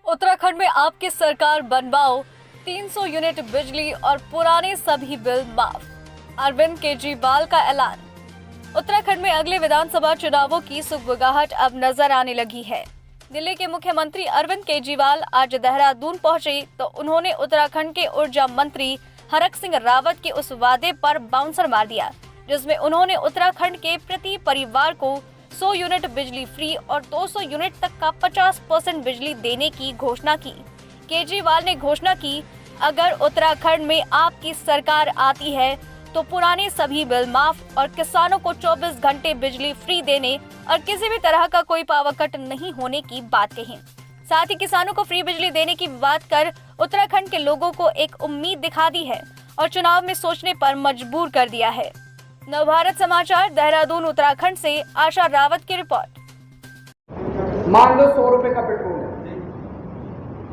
उत्तराखंड में आपकी सरकार बनवाओ 300 यूनिट बिजली और पुराने सभी बिल माफ। अरविंद केजरीवाल का ऐलान। उत्तराखंड में अगले विधानसभा चुनावों की सुगबुगाहट अब नजर आने लगी है। दिल्ली के मुख्यमंत्री अरविंद केजरीवाल आज देहरादून पहुंचे तो उन्होंने उत्तराखंड के ऊर्जा मंत्री हरक सिंह रावत के उस वादे पर बाउंसर मार दिया जिसमें उन्होंने उत्तराखंड के प्रति परिवार को 100 यूनिट बिजली फ्री और 200 यूनिट तक का 50% बिजली देने की घोषणा की। केजरीवाल ने घोषणा की, अगर उत्तराखंड में आपकी सरकार आती है तो पुराने सभी बिल माफ और किसानों को 24 घंटे बिजली फ्री देने और किसी भी तरह का कोई पावर कट नहीं होने की बात कही। साथ ही किसानों को फ्री बिजली देने की बात कर उत्तराखंड के लोगों को एक उम्मीद दिखा दी है और चुनाव में सोचने पर मजबूर कर दिया है। नवभारत समाचार देहरादून उत्तराखंड से आशा रावत की रिपोर्ट। मान लो 100 रुपए का पेट्रोल है,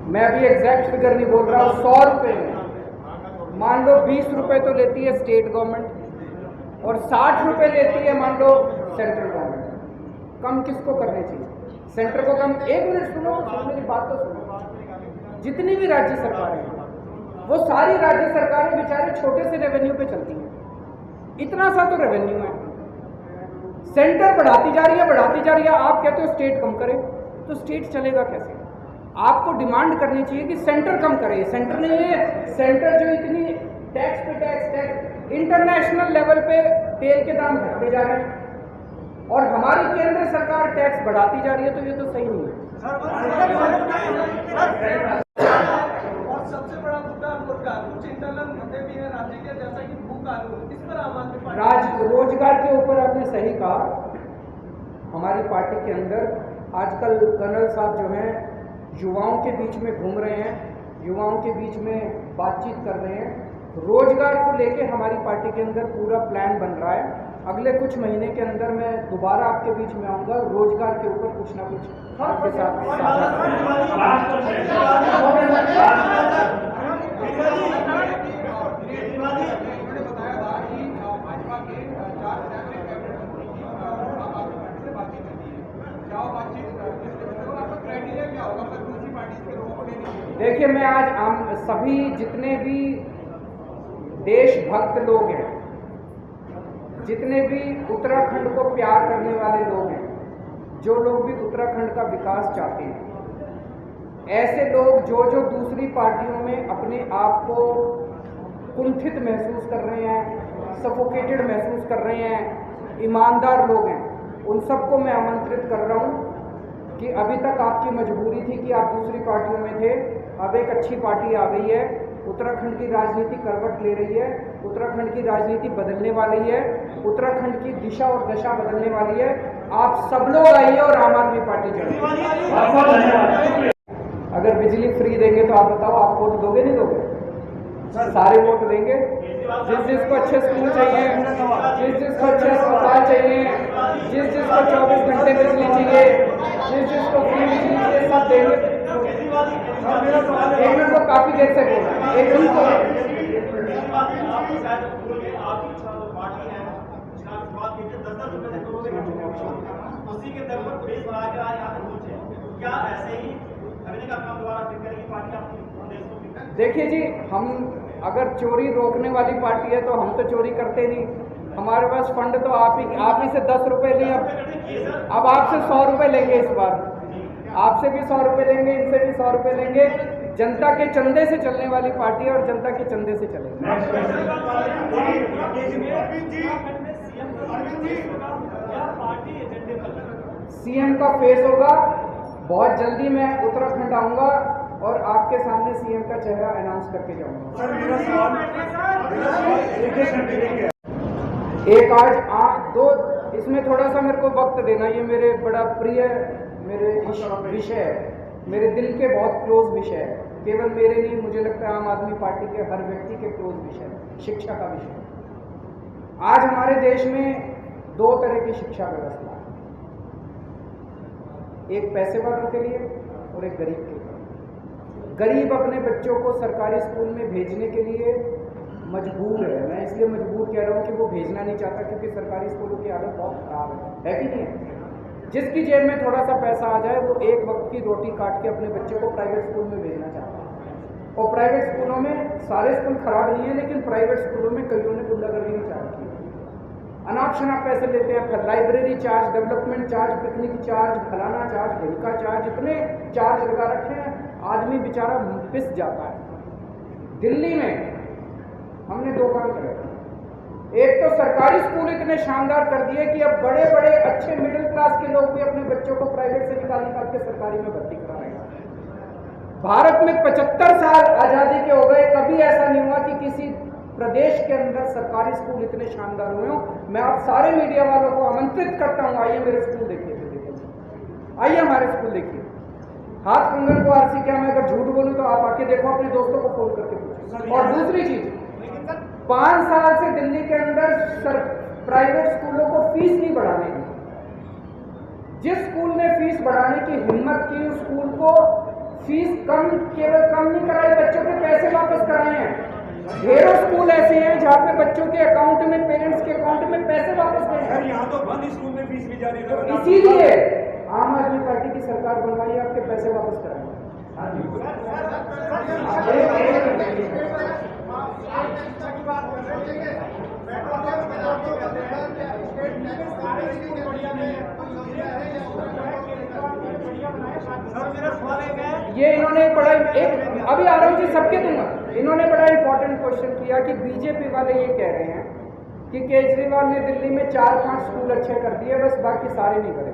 मैं अभी एग्जैक्ट फिगर नहीं बोल रहा हूँ, 100 रुपए में मान लो 20 रुपए तो लेती है स्टेट गवर्नमेंट और 60 रुपए लेती है मान लो सेंट्रल गवर्नमेंट। कम किसको करने चाहिए? सेंटर को कम। एक मिनट सुनो, मेरी बात तो सुनो। जितनी भी राज्य सरकारें हैं वो सारी राज्य सरकारें बेचारे छोटे से रेवेन्यू पे चलती हैं। इतना सा तो रेवेन्यू है, सेंटर बढ़ाती जा रही है। आप कहते हो स्टेट कम करे, तो स्टेट चलेगा कैसे? आपको डिमांड करनी चाहिए कि सेंटर कम करे। सेंटर नहीं है, सेंटर जो इतनी टैक्स पे टैक्स इंटरनेशनल लेवल पे तेल के दाम घटते जा रहे हैं और हमारी केंद्र सरकार टैक्स बढ़ाती जा रही है, तो ये तो सही नहीं है। और सबसे बड़ा मुद्दा रोजगार, कुछ इंटरनल मुद्दे भी है राज्य के, जैसा कि भू कानून, इस पर आम आदमी पार्टी रोजगार के ऊपर आपने सही कहा। हमारी पार्टी के अंदर आजकल कर्नल साहब जो हैं युवाओं के बीच में घूम रहे हैं, युवाओं के बीच में बातचीत कर रहे हैं। रोजगार को लेके हमारी पार्टी के अंदर पूरा प्लान बन रहा है। अगले कुछ महीने के अंदर मैं दोबारा आपके बीच में आऊँगा, रोजगार के ऊपर कुछ ना कुछ आपके साथ देखिए, मैं आज सभी जितने भी देशभक्त लोग हैं, जितने भी उत्तराखंड को प्यार करने वाले लोग हैं, जो लोग भी उत्तराखंड का विकास चाहते हैं, ऐसे लोग जो दूसरी पार्टियों में अपने आप को कुंठित महसूस कर रहे हैं, सफोकेटेड महसूस कर रहे हैं, ईमानदार लोग हैं, उन सबको मैं आमंत्रित कर रहा हूं कि अभी तक आपकी मजबूरी थी कि आप दूसरी पार्टियों में थे, अब एक अच्छी पार्टी आ गई है। उत्तराखंड की राजनीति करवट ले रही है, उत्तराखंड की राजनीति बदलने वाली है, उत्तराखंड की दिशा और दशा बदलने वाली है। आप सब लोग आइए और आम आदमी पार्टी चढ़े। अगर बिजली फ्री देंगे तो आप बताओ, आप वोट दोगे नहीं दोगे? सारे वोट देंगे। जिसको अच्छे स्कूल चाहिए, जिसको अच्छे अस्पताल चाहिए, जिसको 24 घंटे बिजली चाहिए, जिसको फ्री बिजली चाहिए, सब देंगे। एक मिनट को काफी देर से बोल रहा है, एक मिनट को देखिए जी, हम अगर चोरी रोकने वाली पार्टी है तो हम तो चोरी करते नहीं। हमारे पास फंड तो आप ही से 10 रुपए लिए, अब आपसे 100 रुपए लेंगे। इस बार आपसे भी 100 रुपए लेंगे, इनसे भी 100 रुपए लेंगे। जनता के चंदे से चलने वाली पार्टी है और जनता के चंदे से चलेगी। सीएम का फेस होगा। बहुत जल्दी मैं उत्तराखंड आऊंगा और आपके सामने सीएम का चेहरा अनाउंस करके जाऊंगा। एक आज दो, इसमें थोड़ा सा मेरे को वक्त देना, ये मेरे बड़ा प्रिय मेरे विषय है, मेरे दिल के बहुत क्लोज विषय है। केवल मेरे नहीं, मुझे लगता है आम आदमी पार्टी के हर व्यक्ति के क्लोज विषय, शिक्षा का विषय। आज हमारे देश में दो तरह की शिक्षा व्यवस्था है, एक पैसे वालों के लिए और एक गरीब के लिए। गरीब अपने बच्चों को सरकारी स्कूल में भेजने के लिए मजबूर है। मैं इसलिए मजबूर कह रहा हूँ कि वो भेजना नहीं चाहता क्योंकि सरकारी स्कूलों की हालत बहुत खराब है कि नहीं है? जिसकी जेब में थोड़ा सा पैसा आ जाए वो एक वक्त की रोटी काट के अपने बच्चे को प्राइवेट स्कूल में भेजना चाहता है। और प्राइवेट स्कूलों में सारे स्कूल खराब नहीं है, लेकिन प्राइवेट स्कूलों में कईयों ने गुंडागर्दी में चालू की है। अनाप शनाप पैसे लेते हैं, फिर library charge, development charge, picnic charge, फलाना चार्ज, ढिमका चार्ज, इतने चार्ज लगा रखे हैं, आदमी बेचारा पिस जाता है। दिल्ली में हमने 2 काम करे। एक तो सरकारी स्कूल इतने शानदार कर दिए कि अब बड़े बड़े अच्छे मिडिल क्लास के लोग भी अपने बच्चों को प्राइवेट से निकाल के सरकारी में भर्ती करा रहे हैं। भारत में 75 साल आज़ादी के हो गए, कभी ऐसा नहीं हुआ कि किसी प्रदेश के अंदर सरकारी स्कूल इतने शानदार हुए हों। मैं आप सारे मीडिया वालों को आमंत्रित करता हूँ, आइए मेरे स्कूल देखिए, आइए हमारे स्कूल देखिए। हाथ कंगन को आरसी क्या, मैं अगर झूठ बोलूँ तो आप आके देखो, अपने दोस्तों को फोन करके पूछो। और दूसरी चीज, 5 साल से दिल्ली के अंदर प्राइवेट स्कूलों को फीस नहीं बढ़ाने दी। जिस स्कूल ने फीस बढ़ाने की हिम्मत की, उस स्कूल को फीस केवल कम नहीं कराई, बच्चों के पैसे वापस कराए हैं। ढेरों स्कूल ऐसे हैं जहाँ पे बच्चों के अकाउंट में, पेरेंट्स के अकाउंट में पैसे वापस गए हैं। यहाँ तो बंद स्कूल में फीस भी जारी है। इसीलिए आम आदमी पार्टी की सरकार बनवाई, आपके पैसे वापस कराए। ये इन्होंने बड़ा एक, अभी आ रहा हूँ जी, सबके दूंगा। इन्होंने बड़ा इंपॉर्टेंट क्वेश्चन किया कि बीजेपी वाले ये कह रहे हैं कि केजरीवाल ने दिल्ली में 4-5 स्कूल अच्छे कर दिए, बस बाकी सारे नहीं करे।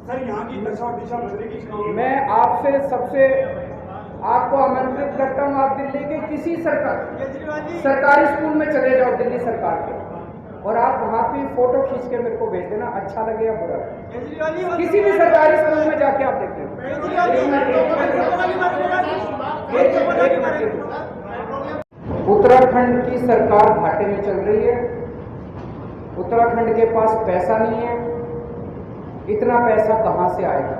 सर यहाँ की दिशा बदलेगी। मैं आपसे सबसे आपको आमंत्रित करता हूँ, आप दिल्ली के किसी सरकारी स्कूल में चले जाओ, दिल्ली सरकार के, और आप वहाँ पे फोटो खींच के मेरे को भेज देना, अच्छा लगे या बुरा। किसी भी सरकारी स्कूल में जाके आप देख लेना। उत्तराखंड की सरकार घाटे में चल रही है। उत्तराखंड के पास पैसा नहीं है। इतना पैसा कहां से आएगा?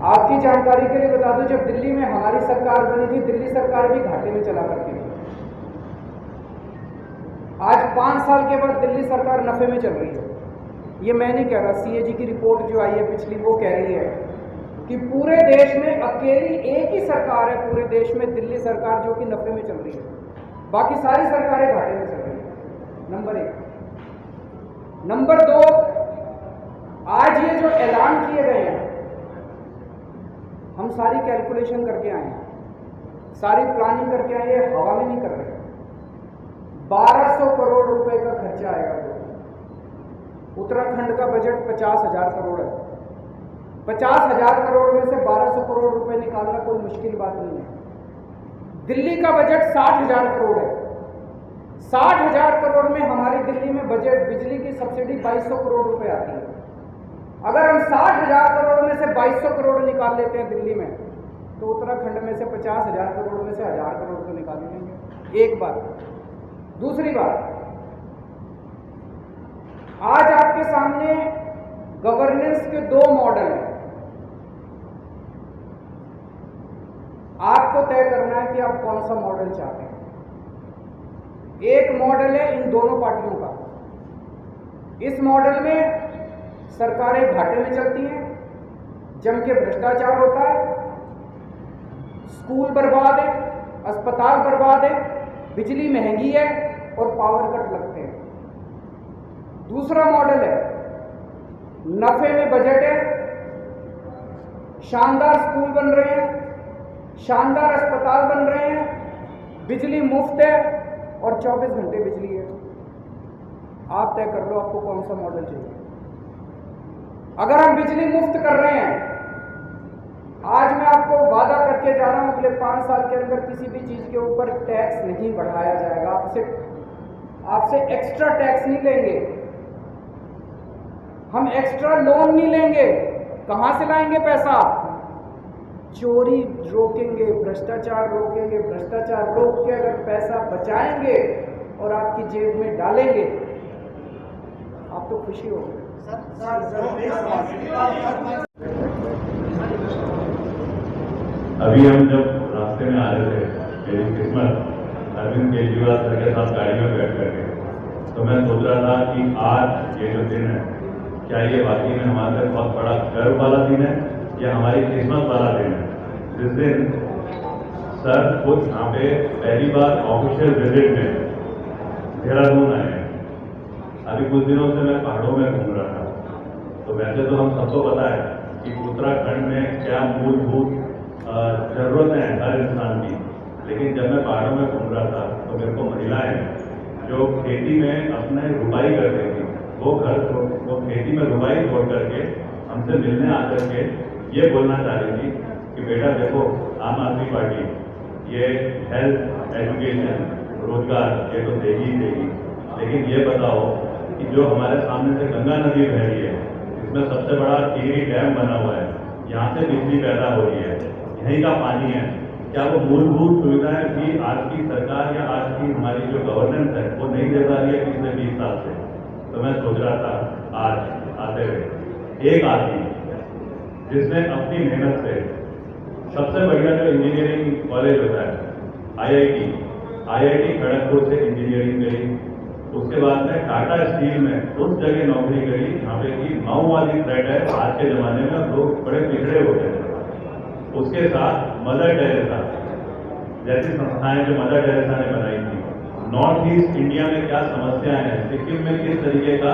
आपकी जानकारी के लिए बता दूं, जब दिल्ली में हमारी सरकार बनी थी, दिल्ली सरकार भी घाटे में चला करती थी। आज 5 साल के बाद दिल्ली सरकार नफे में चल रही है। ये मैं नहीं कह रहा, सीएजी की रिपोर्ट जो आई है पिछली, वो कह रही है कि पूरे देश में अकेली एक ही सरकार है पूरे देश में, दिल्ली सरकार, जो कि नफे में चल रही है। बाकी सारी सरकारें घाटे में चल रही है। नंबर 1। नंबर 2, आज ये जो ऐलान किए गए हैं, हम सारी कैलकुलेशन करके आए हैं, सारी प्लानिंग करके आए हैं, हवा में नहीं कर रहे। 1200 करोड़ रुपए का खर्चा आएगा। उत्तराखंड का बजट 50,000 करोड़ है। 50,000 करोड़ में से 1200 करोड़ रुपए निकालना कोई मुश्किल बात नहीं है। दिल्ली का बजट 60,000 करोड़ है। 60,000 करोड़ में हमारी दिल्ली में बजट बिजली की सब्सिडी 2200 करोड़ रुपए आती है। अगर हम 60,000 करोड़ में से 2200 करोड़ निकाल लेते हैं दिल्ली में, तो उत्तराखंड में से 50,000 करोड़ में से 1000 करोड़ तो निकाल लेंगे। एक बात। दूसरी बात, आज आपके सामने गवर्नेंस के 2 मॉडल हैं। आपको तय करना है कि आप कौन सा मॉडल चाहते हैं। एक मॉडल है इन दोनों पार्टियों का। इस मॉडल में सरकारें घाटे में चलती हैं, जम के भ्रष्टाचार होता है, स्कूल बर्बाद है, अस्पताल बर्बाद है, बिजली महंगी है और पावर कट लगते हैं। दूसरा मॉडल है नफे में बजट है, शानदार स्कूल बन रहे हैं, शानदार अस्पताल बन रहे हैं, बिजली मुफ्त है और 24 घंटे बिजली है। आप तय कर लो आपको कौन सा मॉडल चाहिए। अगर हम बिजली मुफ्त कर रहे हैं, आज मैं आपको वादा करके जा रहा हूं, अगले 5 साल के अंदर किसी भी चीज के ऊपर टैक्स नहीं बढ़ाया जाएगा। आपसे एक्स्ट्रा टैक्स नहीं लेंगे, हम एक्स्ट्रा लोन नहीं लेंगे। कहां से लाएंगे पैसा? चोरी रोकेंगे, भ्रष्टाचार रोकेंगे, भ्रष्टाचार रोक के अगर पैसा बचाएंगे और आपकी जेब में डालेंगे, आप तो खुशी होगी। अभी हम जब रास्ते में आ रहे थे, मेरी किस्मत अरविंद केजरीवाल सर के साथ गाड़ी में बैठ कर के, तो मैं सोच रहा था कि आज ये जो दिन है क्या ये वाकई में हमारे लिए बहुत बड़ा गर्व वाला दिन है या हमारी किस्मत वाला दिन है। जिस दिन सर खुद यहाँ पे पहली बार ऑफिशियल विजिट में देहरादून आए हैं। अभी कुछ दिनों से मैं पहाड़ों में घूम रहा था, तो वैसे तो हम सबको पता है कि उत्तराखंड में क्या मूलभूत जरूरतें हैं हर इंसान की, लेकिन जब मैं पहाड़ों में घूम रहा था तो मेरे को महिलाएं जो खेती में अपने रुपाई करती थी, वो खेती में रुपाई छोड़ करके हमसे मिलने आकर के ये बोलना चाह रही थी कि बेटा देखो, आम आदमी पार्टी ये हेल्थ, एजुकेशन, रोजगार ये तो देगी ही देगी, लेकिन ये बताओ कि जो हमारे सामने से गंगा नदी बह रही है, इसमें सबसे बड़ा टिहरी डैम बना हुआ है, यहाँ से बिजली पैदा हो रही है, यहीं का पानी है, क्या वो मूलभूत सुविधाएं भी आज की सरकार या आज की हमारी जो गवर्नेंस है वो नहीं दे पा रही है पिछले 20 साल से। तो मैं सोच रहा था आज आते हुए एक आदमी जिसने अपनी मेहनत से सबसे बढ़िया जो इंजीनियरिंग कॉलेज होता है आईआईटी खड़गपुर से इंजीनियरिंग करी, उसके बाद में टाटा स्टील में उस जगह नौकरी करी जहाँ पे कि माओवादी थ्रेट है आज के जमाने में, लोग बड़े पिछड़े होते हैं। उसके साथ मदर टेरेसा जैसी संस्थाएं जो मदर टेरेसा ने बनाई थी, नॉर्थ ईस्ट इंडिया में क्या समस्याएं हैं, सिक्किम में किस तरीके का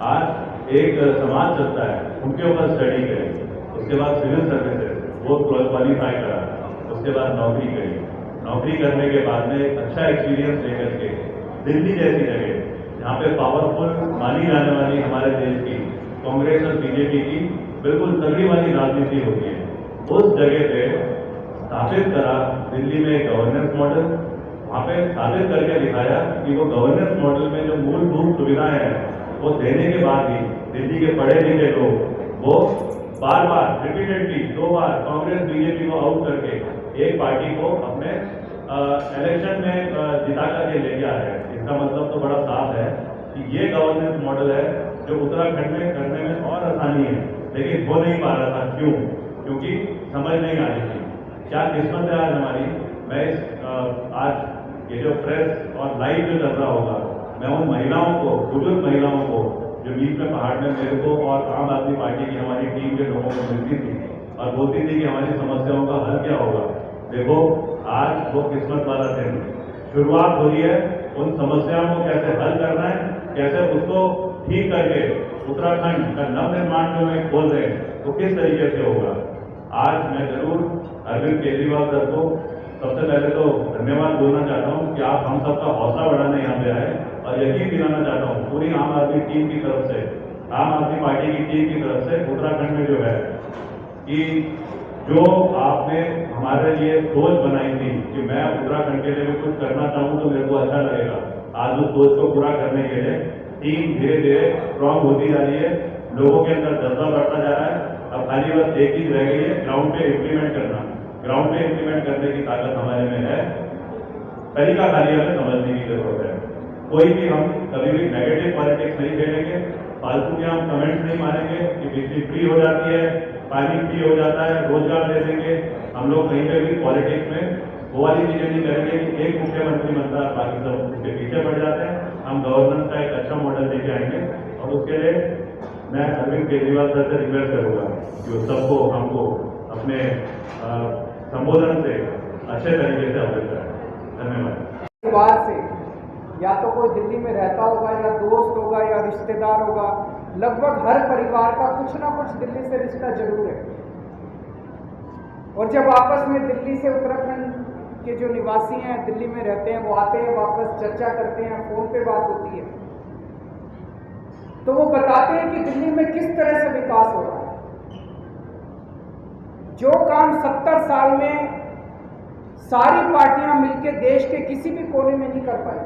आज एक समाज चलता है, उनके ऊपर स्टडी करी। उसके बाद सिविल सर्विसेज वो क्वालिफाई करा, उसके बाद नौकरी करी। नौकरी करने के बाद में एक अच्छा एक्सपीरियंस लेकर के दिल्ली जैसी जगह जहाँ पे पावरफुल मानी जाने वाली हमारे देश की कांग्रेस और बीजेपी की बिल्कुल तगड़ी वाली राजनीति होती है, उस जगह पे स्थापित करा दिल्ली में गवर्नेंस मॉडल। वहाँ पे साबित करके दिखाया कि वो गवर्नेंस मॉडल में जो मूलभूत सुविधाएं हैं वो देने के बाद भी दिल्ली के पढ़े लिखे लोग वो बार बार रिपीटेडली 2 बार कांग्रेस बीजेपी को आउट करके एक पार्टी को अपने इलेक्शन में जिता करके लेके आ रहे हैं। इसका मतलब तो बड़ा साफ है कि ये गवर्नेंस मॉडल है जो उत्तराखंड में करने में और आसानी है, लेकिन हो नहीं पा रहा था। क्यों? क्योंकि समझ नहीं आ रही थी। क्या किस्मत है आज हमारी। मैं आज ये जो प्रेस और लाइव जो चल रहा होगा, मैं उन महिलाओं को, बुजुर्ग महिलाओं को जो बीच में पहाड़ में मेरे को और आम आदमी पार्टी की हमारी टीम के लोगों को मिलती थी और बोलती थी कि हमारी समस्याओं का हल क्या होगा, देखो आज वो किस्मत वाला दिन शुरुआत हो रही है। उन समस्याओं को कैसे हल करना है, कैसे उसको ठीक करके उत्तराखंड का नवनिर्माण जो मैं खोल रहे हैं तो किस तरीके से होगा। आज मैं जरूर अरविंद केजरीवाल सर को सबसे पहले तो धन्यवाद बोलना चाहता हूँ कि आप हम सबका हौसला बढ़ाने यहाँ पे आए, और यकीन दिलाना चाहता हूँ पूरी आम आदमी टीम की तरफ से, आम आदमी पार्टी की टीम की तरफ से उत्तराखंड में जो है कि जो आपने हमारे लिए सोच बनाई थी कि मैं उत्तराखंड के लिए भी कुछ करना चाहूँ तो मेरे को अच्छा लगेगा, आज उस सोच को पूरा करने के लिए टीम धीरे धीरे स्ट्रांग होती जा रही है, लोगों के अंदर जज्बा बढ़ता जा रहा है। अब खाली बस एक चीज रह गई है, ग्राउंड पे इम्प्लीमेंट करना। ग्राउंड पे इम्प्लीमेंट करने की ताकत हमारे में है, तरीका खाली हमें समझने की जरूरत है। कोई भी हम कभी भी नेगेटिव पॉलिटिक्स नहीं खेलेंगे, फालतू के हम कमेंट्स नहीं मारेंगे कि बिजली फ्री हो जाती है, पानी फ्री हो जाता है, रोजगार दे देंगे। हम लोग कहीं पे भी पॉलिटिक्स में वो वाली चीजें नहीं करेंगे कि एक मुख्यमंत्री बनता है बाकी सब उसके पीछे पड़ जाते हैं। हम गवर्नेंस का एक अच्छा मॉडल लेके आएंगे, और उसके लिए मैं अरविंद केजरीवाल सर से रिक्वेस्ट करूंगा कि उस सबको हमको अपने संबोधन से अच्छे तरीके से अवगत कराएं। धन्यवाद। परिवार से या तो कोई दिल्ली में रहता होगा, या दोस्त होगा, या रिश्तेदार होगा, लगभग हर परिवार का कुछ ना कुछ दिल्ली से रिश्ता जरूर है। और जब आपस में दिल्ली से उत्तराखंड के जो निवासी हैं, दिल्ली में रहते हैं, वो आते हैं, वापस चर्चा करते हैं, फोन पे बात होती है, तो वो बताते हैं कि दिल्ली में किस तरह से विकास हो रहा है। जो काम 70 साल में सारी पार्टियां मिलकर देश के किसी भी कोने में नहीं कर पाई,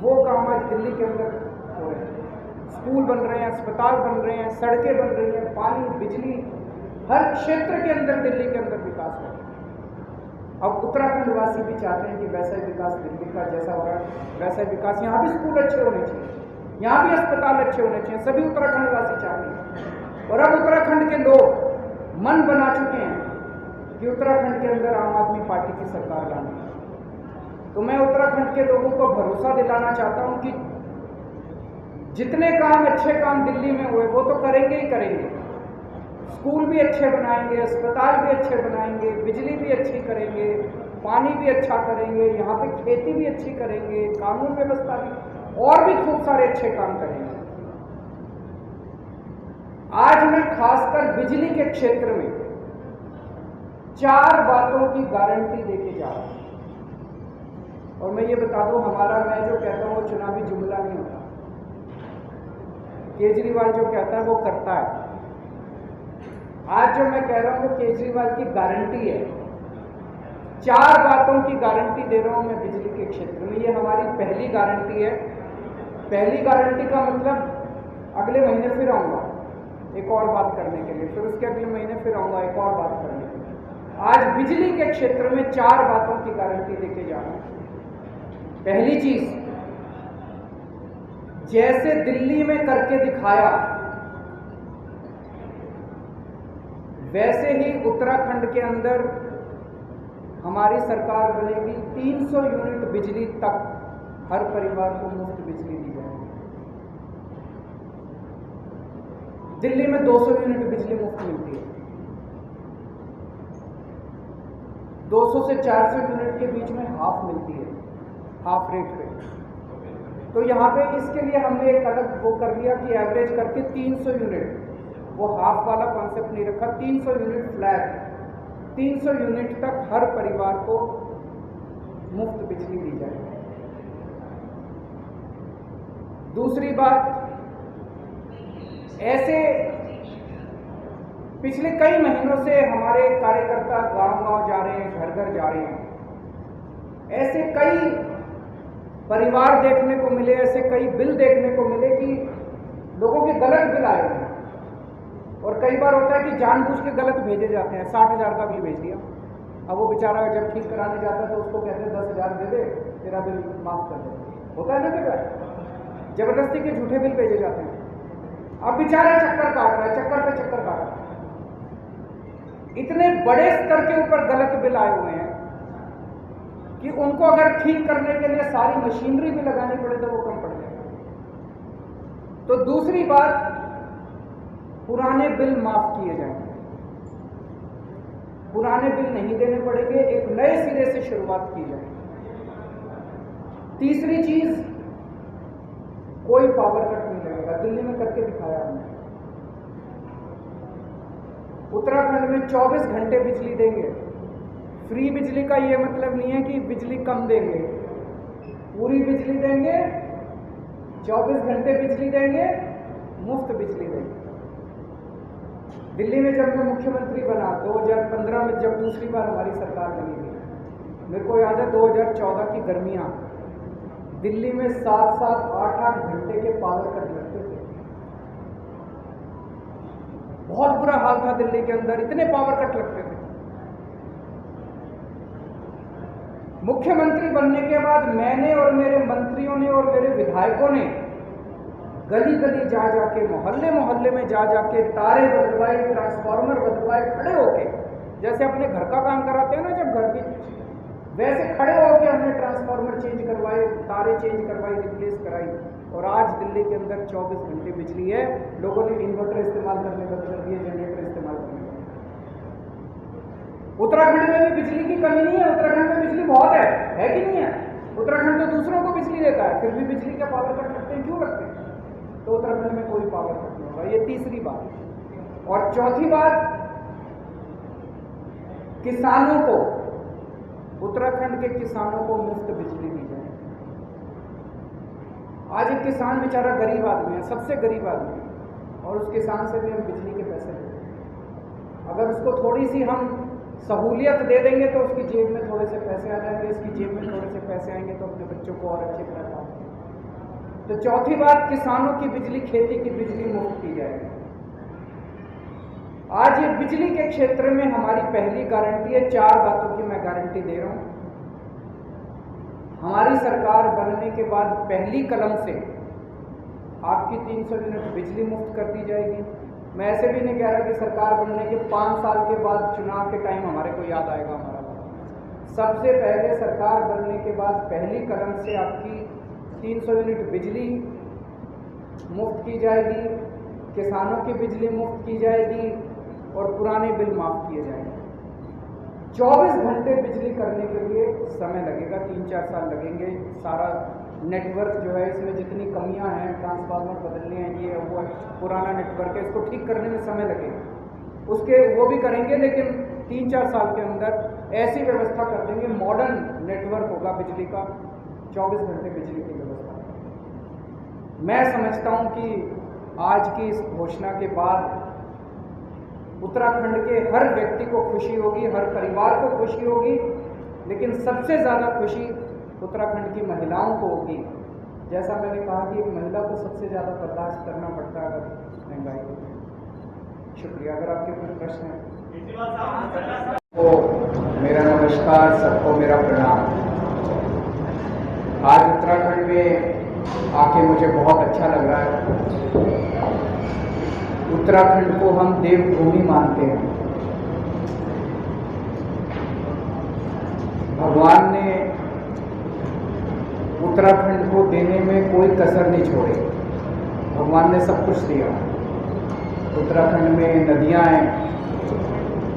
वो काम आज दिल्ली के अंदर हो रहे हैं। स्कूल बन रहे हैं, अस्पताल बन रहे हैं, सड़कें बन रही हैं, पानी, बिजली, हर क्षेत्र के अंदर दिल्ली के अंदर विकास हो रहा है। अब उत्तराखंड वासी भी चाहते हैं कि वैसा ही विकास दिल्ली का जैसा हो रहा है, वैसा ही विकास यहाँ भी, स्कूल अच्छे होने चाहिए, यहाँ भी अस्पताल अच्छे होने चाहिए, सभी उत्तराखंड वासी चाहते हैं। और अब उत्तराखंड के लोग मन बना चुके हैं कि उत्तराखंड के अंदर आम आदमी पार्टी की सरकार लानी है। तो मैं उत्तराखंड के लोगों को भरोसा दिलाना चाहता हूं कि जितने काम अच्छे काम दिल्ली में हुए वो तो करेंगे ही करेंगे। स्कूल भी अच्छे बनाएंगे, अस्पताल भी अच्छे बनाएंगे, बिजली भी अच्छी करेंगे, पानी भी अच्छा करेंगे, यहाँ पे खेती भी अच्छी करेंगे, कानून व्यवस्था भी और भी खूब सारे अच्छे काम करेंगे। आज मैं खासकर बिजली के क्षेत्र में 4 बातों की गारंटी देके जा रहा हूं। और मैं ये बता दूं, मैं जो कहता हूं वो चुनावी जुमला नहीं होता। केजरीवाल जो कहता है वो करता है। आज जो मैं कह रहा हूं वो केजरीवाल की गारंटी है। 4 बातों की गारंटी दे रहा हूं मैं बिजली के क्षेत्र में। ये हमारी पहली गारंटी है। पहली गारंटी का मतलब अगले महीने फिर आऊंगा एक और बात करने के लिए, फिर उसके अगले महीने फिर आऊंगा एक और बात करने के लिए। आज बिजली के क्षेत्र में 4 बातों की गारंटी देके जा रहा हूं। पहली चीज, जैसे दिल्ली में करके दिखाया वैसे ही उत्तराखंड के अंदर हमारी सरकार बनेगी। 300 यूनिट बिजली तक हर परिवार को मुफ्त बिजली दी जाएगी। दिल्ली में 200 यूनिट बिजली मुफ्त मिलती है। 200 से 400 यूनिट के बीच में हाफ मिलती है, हाफ रेट पे। तो यहाँ पे इसके लिए हमने एक अलग वो कर लिया कि एवरेज करके 300 यूनिट, वो हाफ वाला कॉन्सेप्ट नहीं रखा, 300 यूनिट फ्लैट, 300 यूनिट तक हर परिवार को मुफ्त बिजली दी जाएगी। दूसरी बात, ऐसे पिछले कई महीनों से हमारे कार्यकर्ता गांव-गांव जा रहे हैं, घर-घर जा रहे हैं। ऐसे कई परिवार देखने को मिले, ऐसे कई बिल देखने को मिले कि लोगों के गलत बिल आए हैं। और कई बार होता है कि जानबूझ के गलत भेजे जाते हैं। 60,000 का बिल भेज दिया। अब वो बेचारा जब ठीक कराने जाता है तो उसको कहते हैं 10,000 दे दे, तेरा बिल माफ कर दे। होता है ना कि जबरदस्ती के झूठे बिल भेजे जाते हैं। अब बेचारा चक्कर काट रहा है, चक्कर पे चक्कर काट रहा है। इतने बड़े स्तर के ऊपर गलत बिल आए हुए हैं कि उनको अगर ठीक करने के लिए सारी मशीनरी भी लगानी पड़े तो वो कम पड़ जाएगा। तो दूसरी बात, पुराने बिल माफ किए जाएंगे, पुराने बिल नहीं देने पड़ेंगे, एक नए सिरे से शुरुआत की जाएगी। तीसरी चीज, कोई पावर कट नहीं लगेगा। दिल्ली में करके दिखाया हमने। उत्तराखंड में 24 घंटे बिजली देंगे। फ्री बिजली का ये मतलब नहीं है कि बिजली कम देंगे, पूरी बिजली देंगे, 24 घंटे बिजली देंगे, मुफ्त बिजली देंगे। दिल्ली में जब मैं मुख्यमंत्री बना 2015 में, जब दूसरी बार हमारी सरकार बनी थी, मेरे को याद है 2014 की गर्मियां, दिल्ली में 7-7, 8-8 घंटे के पावर कट लगते थे। बहुत बुरा हाल था दिल्ली के अंदर, इतने पावर कट लगते थे। मुख्यमंत्री बनने के बाद मैंने और मेरे मंत्रियों ने और मेरे विधायकों ने गली गली जा जाके, मोहल्ले मोहल्ले में जा जाके तारे बदलवाए, ट्रांसफार्मर बदलवाए, खड़े होके, जैसे अपने घर का काम कराते हैं ना जब घर की, वैसे खड़े होके हमने ट्रांसफार्मर चेंज करवाए, तारे चेंज करवाई, रिप्लेस कराई। और आज दिल्ली के अंदर 24 घंटे बिजली है। लोगों ने इन्वर्टर इस्तेमाल करने बंद कर दिए, जनरेटर इस्तेमाल करने बंद। उत्तराखंड में भी बिजली की कमी नहीं है। उत्तराखंड में बिजली बहुत है कि नहीं है? उत्तराखंड तो दूसरों को बिजली देता है, फिर भी बिजली का पावर कट लगते हैं। क्यों लगते हैं? तो उत्तराखंड में कोई पावर कट नहीं होगा। ये तीसरी बात। और चौथी बात, किसानों को, उत्तराखंड के किसानों को मुफ्त बिजली दी जाए। आज एक किसान बेचारा गरीब आदमी है, सबसे गरीब आदमी है, और उस किसान से भी हम बिजली के पैसे लेते हैं। अगर उसको थोड़ी सी हम सहूलियत दे देंगे तो उसकी जेब में थोड़े से पैसे आ जाएंगे, इसकी जेब में थोड़े से पैसे आएंगे तो अपने बच्चों को और अच्छे पढ़ा पाएंगे। तो चौथी बात, किसानों की बिजली, खेती की बिजली मुफ्त की जाएगी। आज ये बिजली के क्षेत्र में हमारी पहली गारंटी है। 4 बातों की मैं गारंटी दे रहा हूं। हमारी सरकार बनने के बाद पहली कलम से आपकी 300 यूनिट बिजली मुफ्त कर दी जाएगी। मैं ऐसे भी नहीं कह रहा कि सरकार बनने के 5 साल के बाद चुनाव के टाइम हमारे को याद आएगा हमारा। सबसे पहले सरकार बनने के बाद पहली कलम से आपकी 300 यूनिट बिजली मुफ्त की जाएगी, किसानों की बिजली मुफ्त की जाएगी और पुराने बिल माफ़ किए जाएंगे। 24 घंटे बिजली करने के लिए समय लगेगा, 3-4 साल लगेंगे। सारा नेटवर्क जो है, इसमें जितनी कमियां हैं, ट्रांसफार्मर बदलने हैं, ये वो पुराना नेटवर्क है, इसको ठीक करने में समय लगेगा। उसके वो भी करेंगे, लेकिन 3-4 साल के अंदर ऐसी व्यवस्था कर देंगे, मॉडर्न नेटवर्क होगा बिजली का, 24 घंटे बिजली की व्यवस्था। मैं समझता हूं कि आज की इस घोषणा के बाद उत्तराखंड के हर व्यक्ति को खुशी होगी, हर परिवार को खुशी होगी, लेकिन सबसे ज़्यादा खुशी उत्तराखंड की महिलाओं को होगी। जैसा मैंने कहा कि एक महिला को सबसे ज़्यादा बर्दाश्त करना पड़ता है अगर महंगाई होती है। शुक्रिया। अगर आपके कोई प्रश्न है तो मेरा नमस्कार, सबको मेरा प्रणाम। आज उत्तराखंड में आके मुझे बहुत अच्छा लग रहा है। उत्तराखंड को हम देवभूमि मानते हैं। भगवान ने उत्तराखंड को देने में कोई कसर नहीं छोड़ी। भगवान ने सब कुछ दिया। उत्तराखंड में नदियां हैं,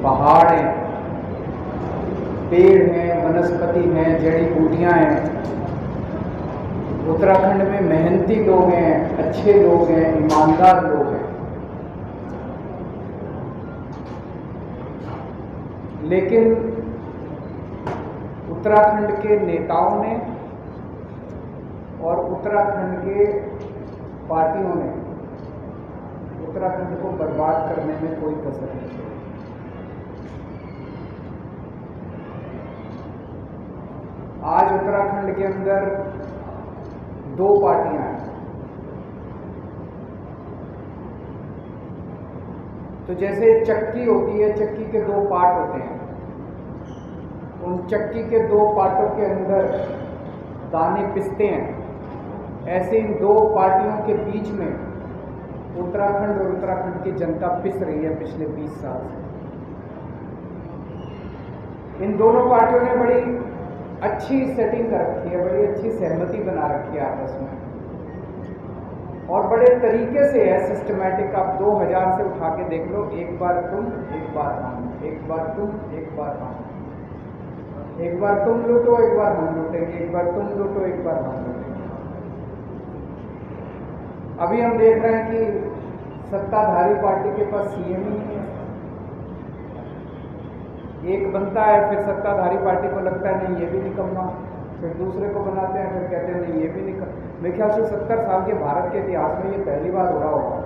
पहाड़ हैं, पेड़ हैं, वनस्पति हैं, जड़ी बूटियां हैं। उत्तराखंड में मेहनती लोग हैं, अच्छे लोग हैं, ईमानदार लोग हैं। लेकिन उत्तराखंड के नेताओं ने और उत्तराखंड के पार्टियों ने उत्तराखंड को बर्बाद करने में कोई कसर नहीं छोड़ी। आज उत्तराखंड के अंदर 2 पार्टियां हैं। तो जैसे चक्की होती है, चक्की के 2 पार्ट होते हैं। उन चक्की के 2 पार्टों के अंदर दाने पिसते हैं। ऐसे इन 2 पार्टियों के बीच में उत्तराखंड और उत्तराखंड की जनता पिस रही है पिछले 20 साल से। इन दोनों पार्टियों ने बड़ी अच्छी सेटिंग कर रखी है, बड़ी अच्छी सहमति बना रखी है आपस में, और बड़े तरीके से है, सिस्टमैटिक। आप 2000 से उठा के देख लो, एक बार तुम, एक बार हम, एक बार तुम, एक बार हम, एक बार तुम लूटो, एक बार हम लूटेंगे, एक बार तुम लूटो, एक बार हम लूटेंगे। अभी हम देख रहे हैं कि सत्ताधारी पार्टी के पास सीएम ही नहीं है। एक बनता है, फिर सत्ताधारी पार्टी को लगता है नहीं ये भी निकम्मा, फिर दूसरे को बनाते हैं, फिर कहते हैं नहीं ये भी निकम्मा। मेरे ख्याल से 70 साल के भारत के इतिहास में ये पहली बार हो रहा होगा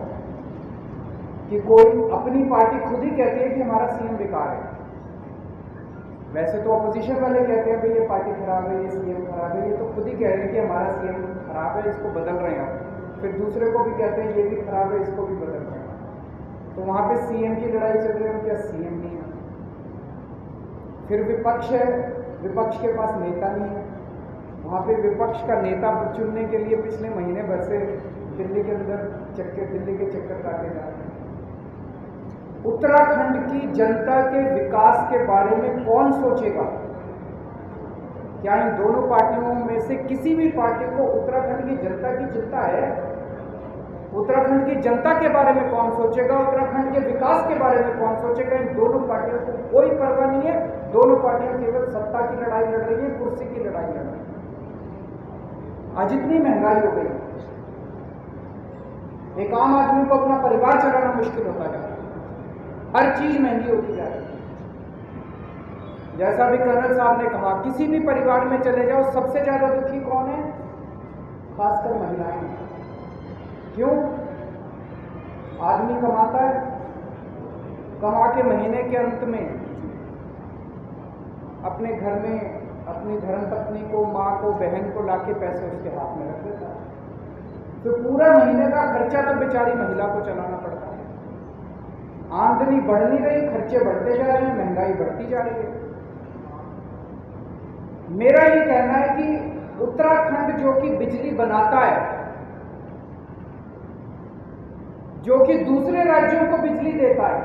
कि कोई अपनी पार्टी खुद ही कहती है कि हमारा सीएम बेकार है। वैसे तो अपोजिशन वाले कहते हैं भाई ये पार्टी खराब है, ये सीएम खराब है, ये तो खुद ही कह रहे हैं कि हमारा सीएम खराब है, इसको बदल रहे हैं। फिर दूसरे को भी कहते हैं ये भी खराब है, इसको भी बदल रहे हैं। तो वहाँ पे सीएम की लड़ाई चल रही है, क्या सीएम नहीं है। फिर विपक्ष है, विपक्ष के पास नेता नहीं है। वहाँ पे विपक्ष का नेता चुनने के लिए पिछले महीने भर से दिल्ली के अंदर दिल्ली के चक्कर काटे जा रहे हैं। उत्तराखंड की जनता के विकास के बारे में कौन सोचेगा? क्या इन दोनों पार्टियों में से किसी भी पार्टी को उत्तराखंड की जनता की चिंता है? उत्तराखंड की जनता के बारे में कौन सोचेगा? उत्तराखंड के विकास के बारे में कौन सोचेगा? इन दोनों पार्टियों को कोई परवाह नहीं है। दोनों पार्टियां केवल सत्ता की लड़ाई लड़ रही है, कुर्सी की लड़ाई लड़ रही है। आज इतनी महंगाई हो गई, एक आम आदमी को अपना परिवार चलाना मुश्किल होता जा रहा है। हर चीज महंगी होती जा रही है। जैसा भी कर्नल साहब ने कहा, किसी भी परिवार में चले जाओ, सबसे ज्यादा दुखी कौन है? खासकर महिलाएं। क्यों? आदमी कमाता है, कमा के महीने के अंत में अपने घर में अपनी धर्मपत्नी को, माँ को, बहन को लाके पैसे उसके हाथ में रख देता है। तो पूरा महीने का खर्चा तो बेचारी महिला को चलाना पड़ता है। आमदनी बढ़ नहीं रही, खर्चे बढ़ते जा रहे हैं, महंगाई बढ़ती जा रही है। मेरा ये कहना है कि उत्तराखंड जो कि बिजली बनाता है, जो कि दूसरे राज्यों को बिजली देता है,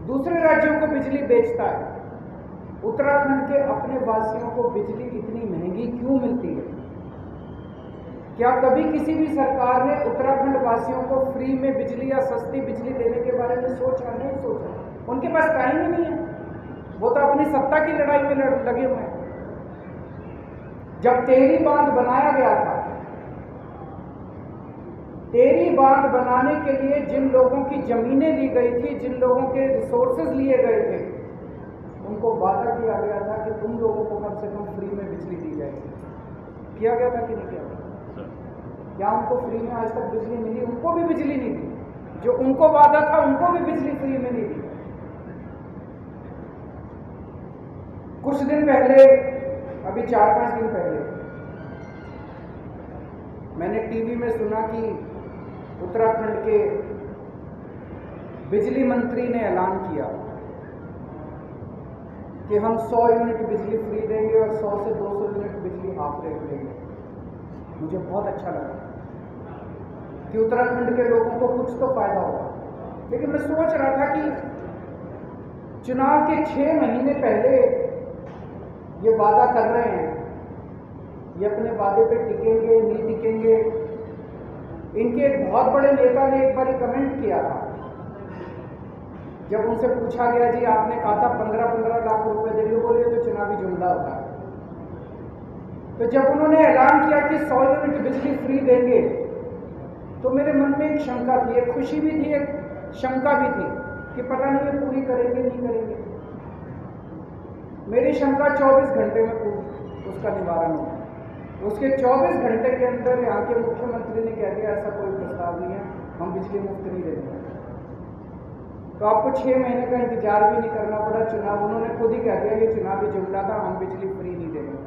दूसरे राज्यों को बिजली बेचता है, उत्तराखंड के अपने वासियों को बिजली इतनी महंगी क्यों मिलती है? क्या कभी किसी भी सरकार ने उत्तराखंड वासियों को फ्री में बिजली या सस्ती बिजली देने के बारे में सोचा? नहीं सोचा। उनके पास टाइम ही नहीं है, वो तो अपनी सत्ता की लड़ाई में लगे हुए हैं। जब तेरी बांध बनाया गया था, तेरी बांध बनाने के लिए जिन लोगों की जमीनें ली गई थी, जिन लोगों के रिसोर्सेज लिए गए थे, उनको वादा किया गया था कि तुम लोगों को कम से कम फ्री में बिजली दी जाएगी। किया गया था कि नहीं किया गया? क्या उनको फ्री में आज तक बिजली मिली? उनको भी बिजली नहीं दी। जो उनको वादा था उनको भी बिजली फ्री में नहीं दी। कुछ दिन पहले, अभी 4-5 दिन पहले, मैंने टीवी में सुना कि उत्तराखंड के बिजली मंत्री ने ऐलान किया कि हम 100 यूनिट बिजली फ्री देंगे और 100 से 200 यूनिट बिजली हाफ रेट देंगे। मुझे बहुत अच्छा लगा कि उत्तराखंड के लोगों को कुछ तो फायदा होगा। लेकिन मैं सोच रहा था कि चुनाव के 6 महीने पहले ये वादा कर रहे हैं, ये अपने वादे पे टिकेंगे नहीं टिकेंगे। इनके एक बहुत बड़े नेता ने एक बार कमेंट किया था, जब उनसे पूछा गया जी आपने कहा था 15-15 लाख रुपए देंगे, बोले तो चुनावी जुमला होता है। तो जब उन्होंने ऐलान किया कि 100 यूनिट बिजली फ्री देंगे, तो मेरे मन में एक शंका थी, एक खुशी भी थी, एक शंका भी थी कि पता नहीं ये पूरी करेंगे नहीं करेंगे। मेरी शंका 24 घंटे में उसका निवारण हुआ। उसके 24 घंटे के अंदर यहाँ के मुख्यमंत्री ने कह दिया ऐसा कोई प्रस्ताव नहीं है, हम बिजली मुफ्त नहीं देंगे। तो आपको 6 महीने का इंतजार भी नहीं करना पड़ा। चुनाव उन्होंने खुद ही कह दिया ये चुनावी जुमला था, हम बिजली फ्री नहीं देंगे।